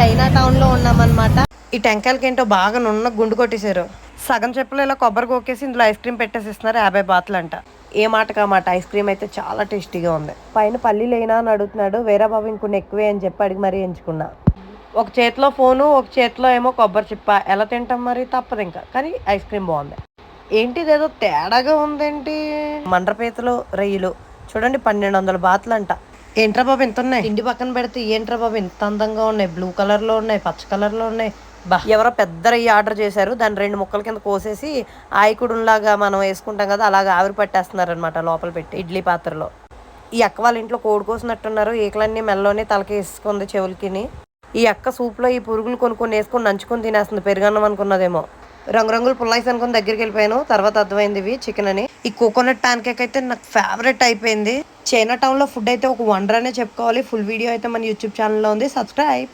China టౌన్లో ఉన్నామన్నమాట. ఈ టెంకాయలకి ఏంటో బాగా నున్న గుండు కొట్టేశారు. సగం చెప్పులు ఇలా కొబ్బరి కోకేసి ఇందులో ఐస్ క్రీమ్ పెట్టేసి ఇస్తున్నారు. 50 బాతులు అంట. ఏ మాటకా మాట ఐస్ క్రీమ్ అయితే చాలా టేస్టీగా ఉంది. పైన పల్లీలు అయినా అని అడుగుతున్నాడు. వేరే బాబు ఇంకొన్ని ఎక్కువే అని చెప్పి అడిగి మరీ ఎంచుకున్నా. ఒక చేతిలో ఫోను, ఒక చేతిలో ఏమో కొబ్బరి చిప్ప. ఎలా తింటాం మరి, తప్పదు ఇంకా. కానీ ఐస్ క్రీమ్ బాగుంది. ఏంటి ఇదేదో తేడాగా ఉందేంటి? మండ్రపీతలు రొయ్యలు చూడండి 1200 బాతులు అంట. ఏంట్రా బాబు ఇంత ఉన్నాయి? తిండి పక్కన పెడితే ఏంట్రా బాబు ఇంత అందంగా ఉన్నాయి. బ్లూ కలర్ లో ఉన్నాయి, పచ్చ కలర్ లో ఉన్నాయి. బా ఎవరో పెద్ద రొయ్యి ఆర్డర్ చేశారు. దాన్ని 2 ముక్కల కింద కోసేసి ఆయకుడులాగా మనం వేసుకుంటాం కదా, అలాగా ఆవిరి పట్టేస్తున్నారు అనమాట లోపల పెట్టి ఇడ్లీ పాత్రలో. ఈ అక్క వాళ్ళ ఇంట్లో కోడి కోసినట్టున్నారు. ఈకలన్నీ మెల్లోనే తలకి వేసుకుంది చెవులకిని. ఈ అక్క సూప్లో ఈ పురుగులు కొనుక్కొని వేసుకొని నంచుకొని తినేస్తుంది. పెరుగన్నం అనుకున్నదేమో. రంగురంగులు పుల్లైస్ అనుకుని దగ్గరికి వెళ్ళిపోయాను. తర్వాత అర్థమైంది ఇవి చికెన్ అని. ఈ కోకోనట్ ప్యాన్ కేక్ అయితే నాకు ఫేవరెట్ అయిపోయింది. చైనా టౌన్లో ఫుడ్ అయితే ఒక వండర్ అనే చెప్పుకోవాలి. ఫుల్ వీడియో అయితే మన యూట్యూబ్ ఛానల్లో ఉంది. సబ్స్క్రైబ్.